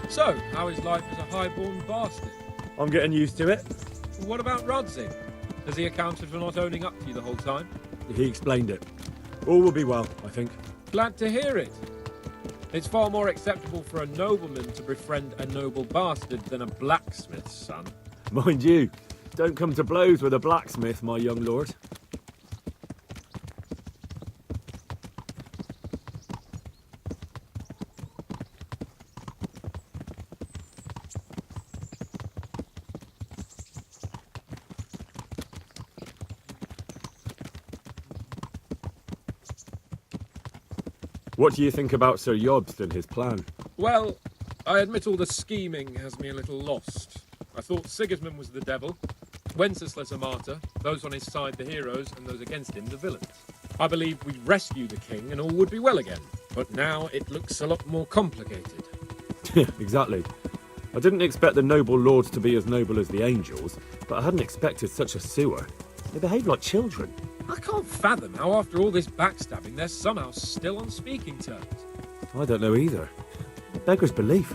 So, how is life as a highborn bastard? I'm getting used to it. What about Rodsey? Has he accounted for not owning up to you the whole time? He explained it. All will be well, I think. Glad to hear it. It's far more acceptable for a nobleman to befriend a noble bastard than a blacksmith's son. Mind you, don't come to blows with a blacksmith, my young lord. What do you think about Sir Jobst and his plan? Well, I admit all the scheming has me a little lost. I thought Sigismund was the devil, Wenceslas a martyr, those on his side the heroes, and those against him the villains. I believed we'd rescue the king and all would be well again, but now it looks a lot more complicated. Exactly. I didn't expect the noble lords to be as noble as the angels, but I hadn't expected such a sewer. They behave like children. I can't fathom how after all this backstabbing they're somehow still on speaking terms. I don't know either. Beggar's belief.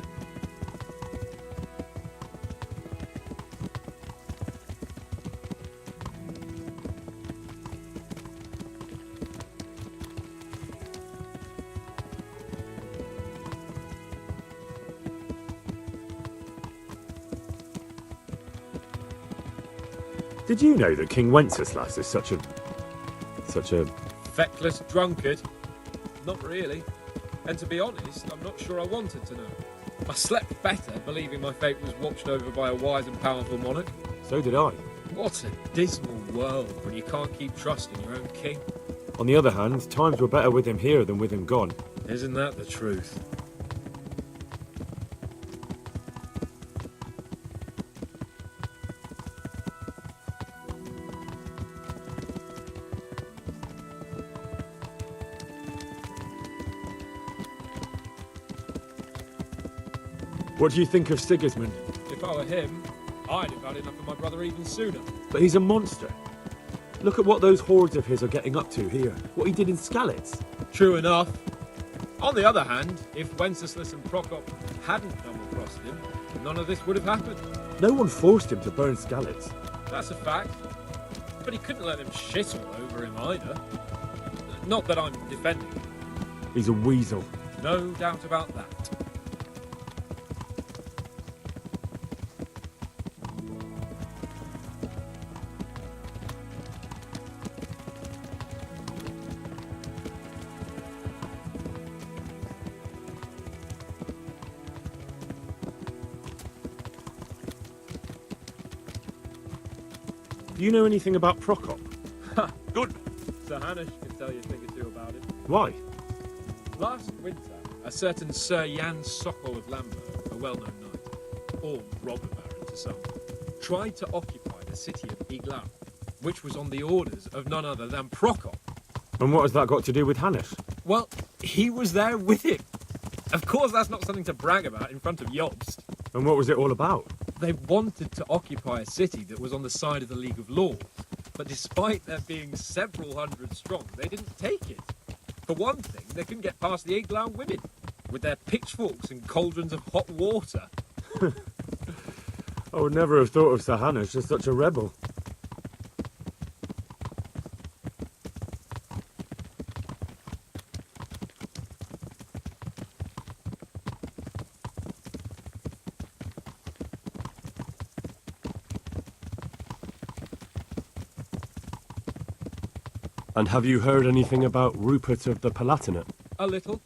Did you know that King Wenceslas is such a... Feckless drunkard? Not really. And to be honest, I'm not sure I wanted to know. I slept better believing my fate was watched over by a wise and powerful monarch. So did I. What a dismal world when you can't keep trusting your own king. On the other hand, times were better with him here than with him gone. Isn't that the truth? What do you think of Sigismund? If I were him, I'd have had enough of my brother even sooner. But he's a monster. Look at what those hordes of his are getting up to here. What he did in Skalitz. True enough. On the other hand, if Wenceslas and Prokop hadn't double-crossed him, none of this would have happened. No one forced him to burn Skalitz. That's a fact. But he couldn't let them shit all over him either. Not that I'm defending him. He's a weasel. No doubt about that. Do you know anything about Prokop? Good. Sir Hanush can tell you a thing or two about it. Why? Last winter, a certain Sir Jan Sokol of Lamberg, a well-known knight, or robber baron to some, tried to occupy the city of Iglau, which was on the orders of none other than Prokop. And what has that got to do with Hanush? Well, he was there with him. Of course, that's not something to brag about in front of Jobst. And what was it all about? They wanted to occupy a city that was on the side of the League of Lords, but despite there being several hundred strong, they didn't take it. For one thing, they couldn't get past the Iglau women, with their pitchforks and cauldrons of hot water. I would never have thought of Sir Hanush as such a rebel. And have you heard anything about Rupert of the Palatinate? A little.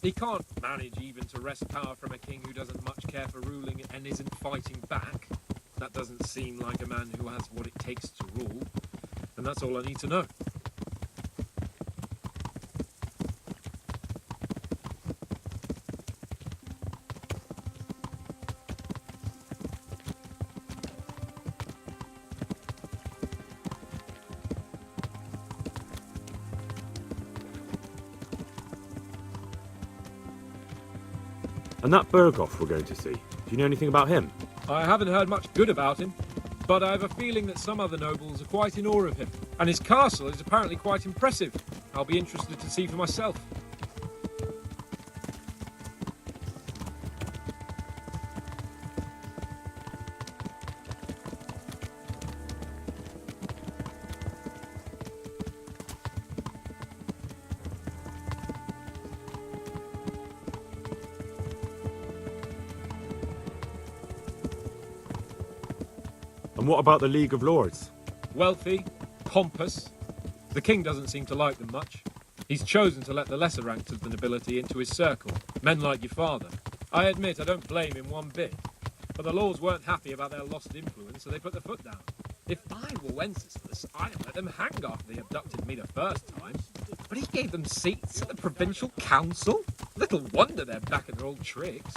He can't manage even to wrest power from a king who doesn't much care for ruling and isn't fighting back. That doesn't seem like a man who has what it takes to rule. And that's all I need to know. And that Berghoff we're going to see, do you know anything about him? I haven't heard much good about him, but I have a feeling that some other nobles are quite in awe of him. And his castle is apparently quite impressive. I'll be interested to see for myself. And what about the League of Lords? Wealthy, pompous. The king doesn't seem to like them much. He's chosen to let the lesser ranks of the nobility into his circle, men like your father. I admit I don't blame him one bit. But the lords weren't happy about their lost influence, so they put their foot down. If I were Wenceslas, I'd let them hang after they abducted me the first time. But he gave them seats at the provincial council? Little wonder they're back at their old tricks.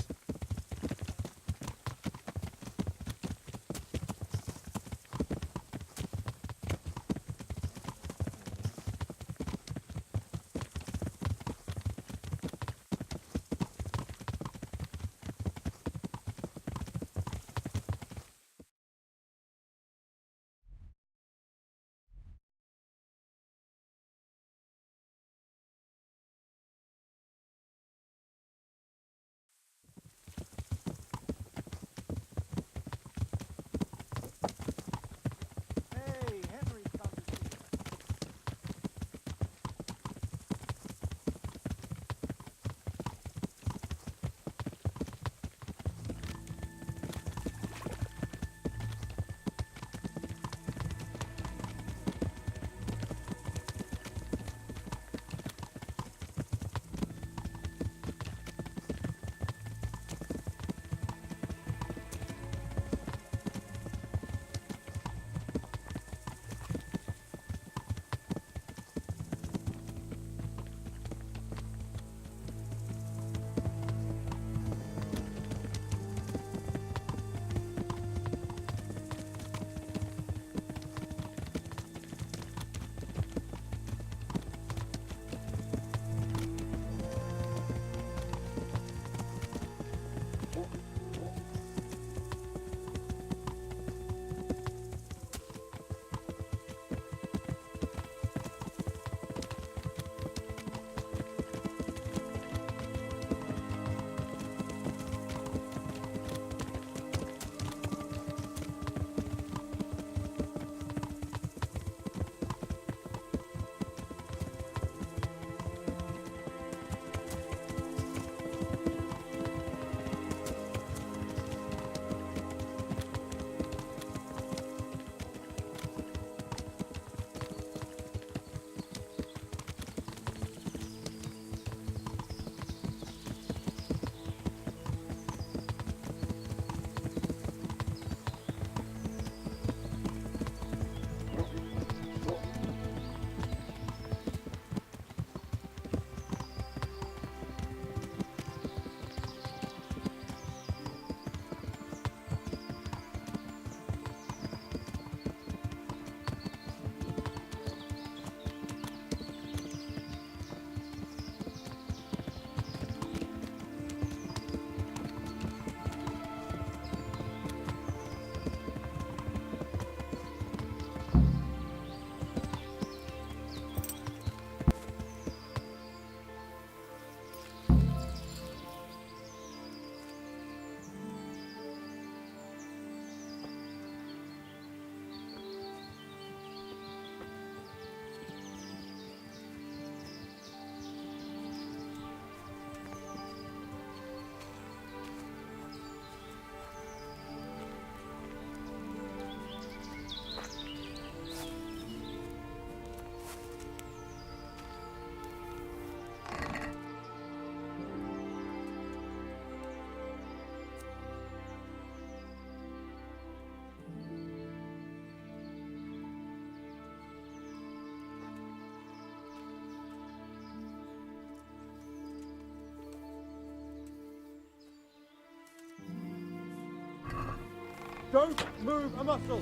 Don't move a muscle!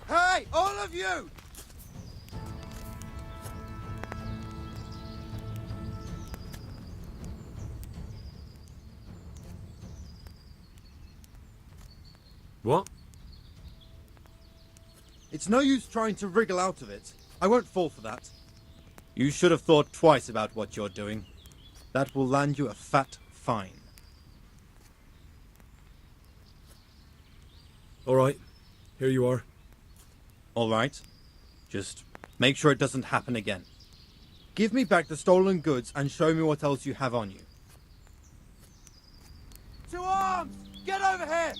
Hey, all of you! What? It's no use trying to wriggle out of it. I won't fall for that. You should have thought twice about what you're doing. That will land you a fat fine. All right. Here you are. All right. Just make sure it doesn't happen again. Give me back the stolen goods and show me what else you have on you. To arms! Get over here!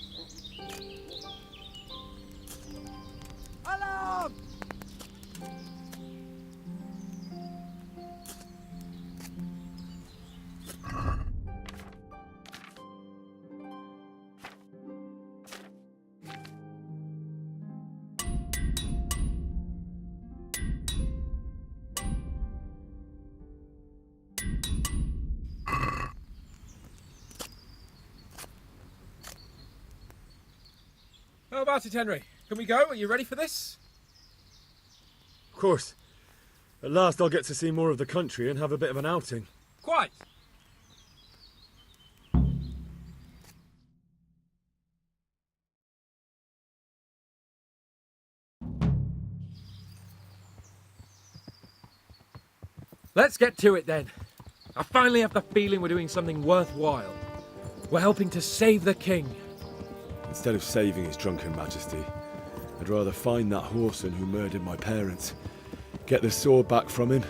Alarm! How about it, Henry? Can we go? Are you ready for this? Of course. At last I'll get to see more of the country and have a bit of an outing. Quite. Let's get to it then. I finally have the feeling we're doing something worthwhile. We're helping to save the king. Instead of saving his drunken majesty, I'd rather find that whoreson who murdered my parents, get the sword back from him,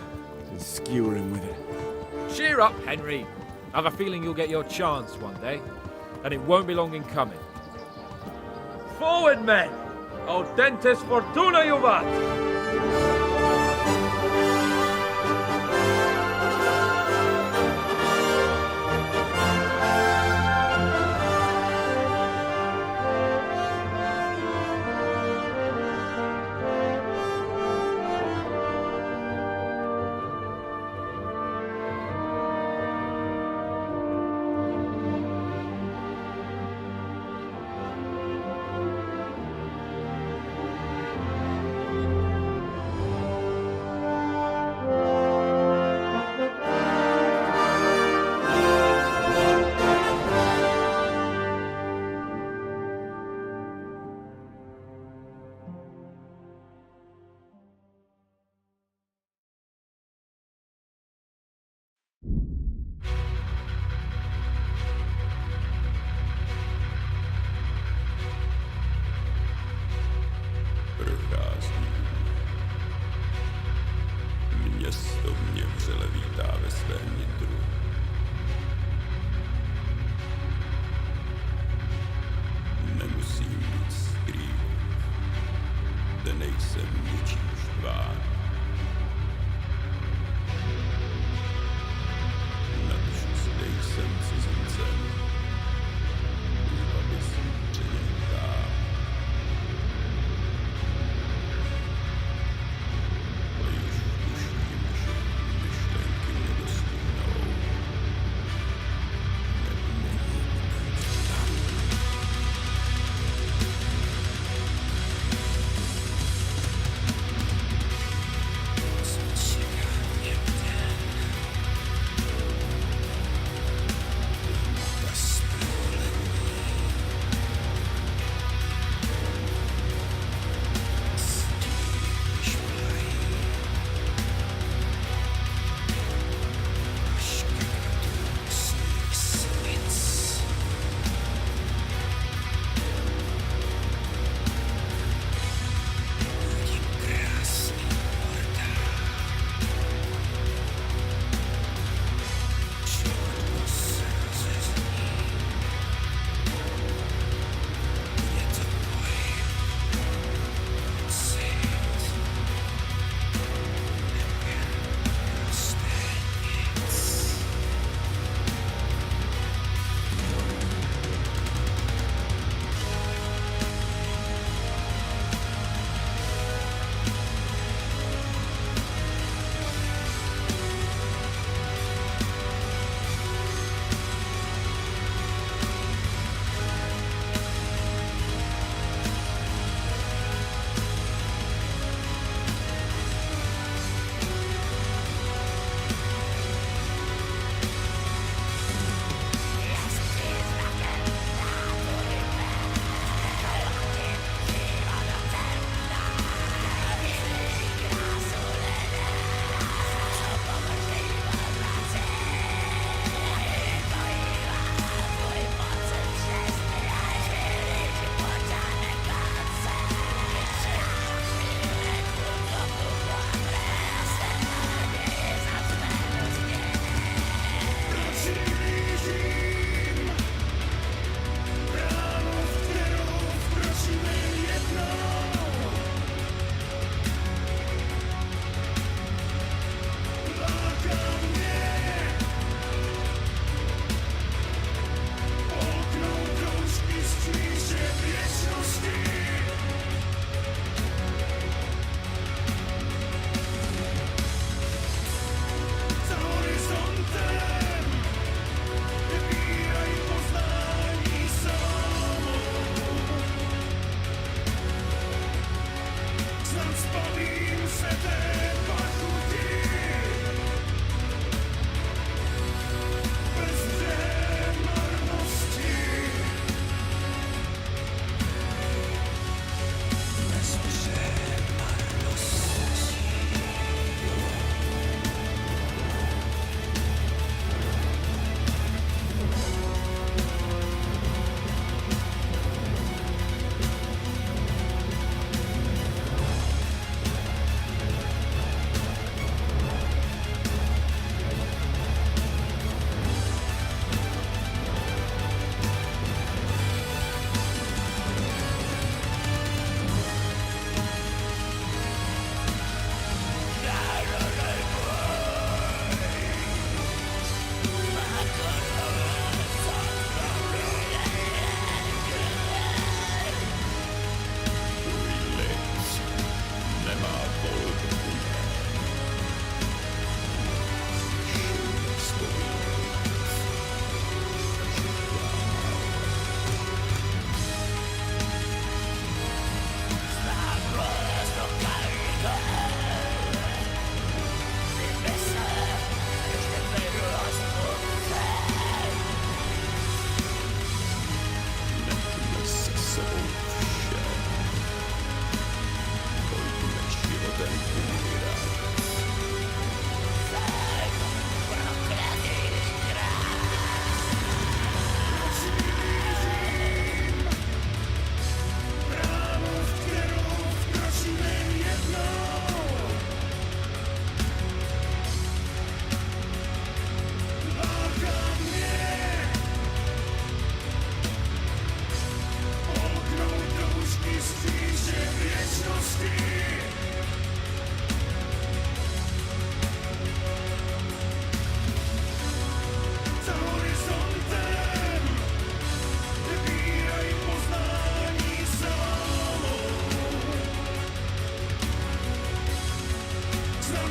and skewer him with it. Cheer up, Henry. I have a feeling you'll get your chance one day, and it won't be long in coming. Forward, men! Audentes fortuna juvat! Město mě vřele vítá ve svém nitru. Nemusím nic skrývat, zde nejsem ničím štván. Natož zde jsem cizincem, aby jsem přenětá. Ale již tuším, že myšlenky mě dostihnou.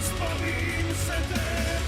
Vzpomín se té